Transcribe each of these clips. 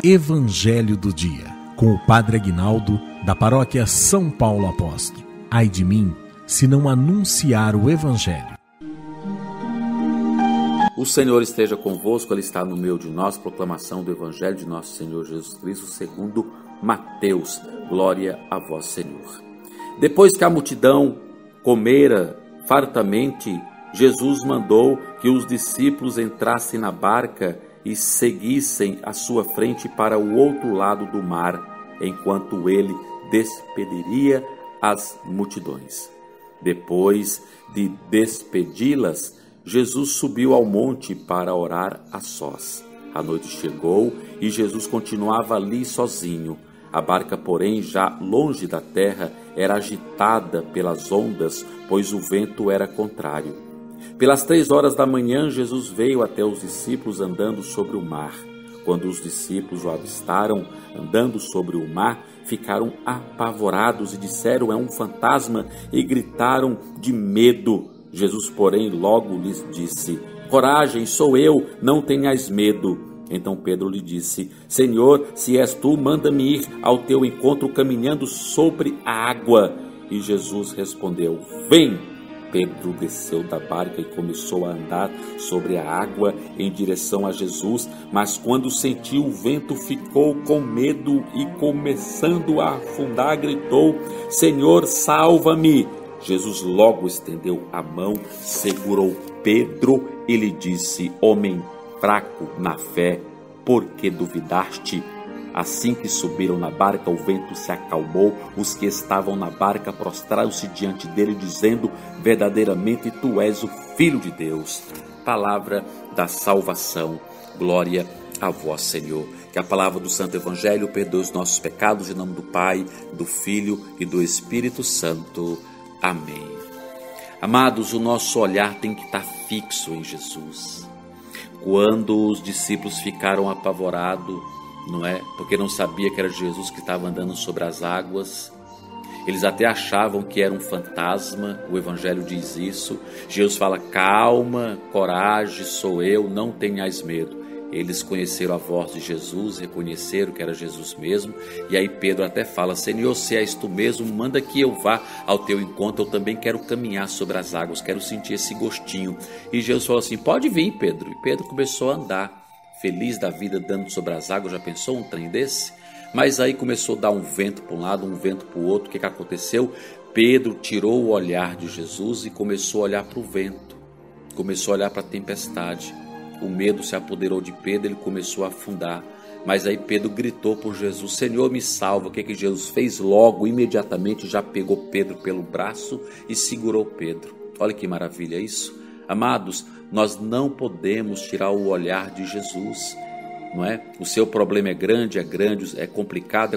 Evangelho do Dia, com o Padre Aguinaldo, da Paróquia São Paulo Apóstolo. Ai de mim, se não anunciar o Evangelho. O Senhor esteja convosco, Ele está no meio de nós. Proclamação do Evangelho de nosso Senhor Jesus Cristo, segundo Mateus. Glória a vós, Senhor. Depois que a multidão comera fartamente, Jesus mandou que os discípulos entrassem na barca e seguissem à sua frente para o outro lado do mar, enquanto ele despediria as multidões. Depois de despedi-las, Jesus subiu ao monte para orar a sós. A noite chegou e Jesus continuava ali sozinho. A barca, porém, já longe da terra, era agitada pelas ondas, pois o vento era contrário. Pelas 3 horas da manhã, Jesus veio até os discípulos andando sobre o mar. Quando os discípulos o avistaram andando sobre o mar, ficaram apavorados e disseram: é um fantasma, e gritaram de medo. Jesus, porém, logo lhes disse: coragem, sou eu, não tenhais medo. Então Pedro lhe disse: Senhor, se és tu, manda-me ir ao teu encontro caminhando sobre a água. E Jesus respondeu: vem. Pedro desceu da barca e começou a andar sobre a água em direção a Jesus, mas quando sentiu o vento ficou com medo e, começando a afundar, gritou: Senhor, salva-me! Jesus logo estendeu a mão, segurou Pedro e lhe disse: homem fraco na fé, por que duvidaste? Assim que subiram na barca, o vento se acalmou. Os que estavam na barca prostraram-se diante dele, dizendo: verdadeiramente tu és o Filho de Deus. Palavra da salvação. Glória a vós, Senhor. Que a palavra do Santo Evangelho perdoe os nossos pecados, em nome do Pai, do Filho e do Espírito Santo. Amém. Amados, o nosso olhar tem que estar fixo em Jesus. Quando os discípulos ficaram apavorados, não é? Porque não sabia que era Jesus que estava andando sobre as águas. Eles até achavam que era um fantasma. O Evangelho diz isso. Jesus fala: calma, coragem, sou eu, não tenhais medo. Eles conheceram a voz de Jesus, reconheceram que era Jesus mesmo. E aí Pedro até fala: Senhor, se és tu mesmo, manda que eu vá ao teu encontro. Eu também quero caminhar sobre as águas, quero sentir esse gostinho. E Jesus falou assim: pode vir, Pedro. E Pedro começou a andar, feliz da vida, dando sobre as águas. Já pensou um trem desse? Mas aí começou a dar um vento para um lado, um vento para o outro. O que aconteceu? Pedro tirou o olhar de Jesus e começou a olhar para o vento. Começou a olhar para a tempestade. O medo se apoderou de Pedro, ele começou a afundar. Mas aí Pedro gritou por Jesus: Senhor, me salva. O que Jesus fez? Logo, imediatamente, já pegou Pedro pelo braço e segurou Pedro. Olha que maravilha isso. Amados, nós não podemos tirar o olhar de Jesus, não é? O seu problema é grande, é complicado,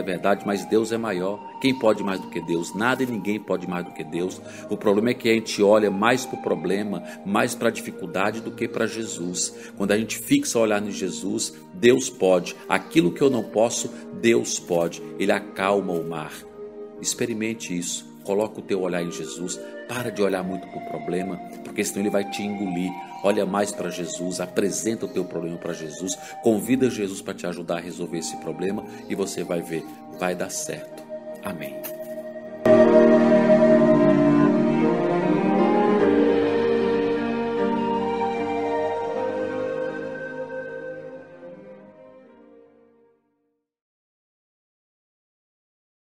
é verdade, mas Deus é maior. Quem pode mais do que Deus? Nada e ninguém pode mais do que Deus. O problema é que a gente olha mais para o problema, mais para a dificuldade do que para Jesus. Quando a gente fixa o olhar em Jesus, Deus pode. Aquilo que eu não posso, Deus pode. Ele acalma o mar. Experimente isso. Coloca o teu olhar em Jesus, para de olhar muito para o problema, porque senão ele vai te engolir. Olha mais para Jesus, apresenta o teu problema para Jesus, convida Jesus para te ajudar a resolver esse problema e você vai ver, vai dar certo. Amém.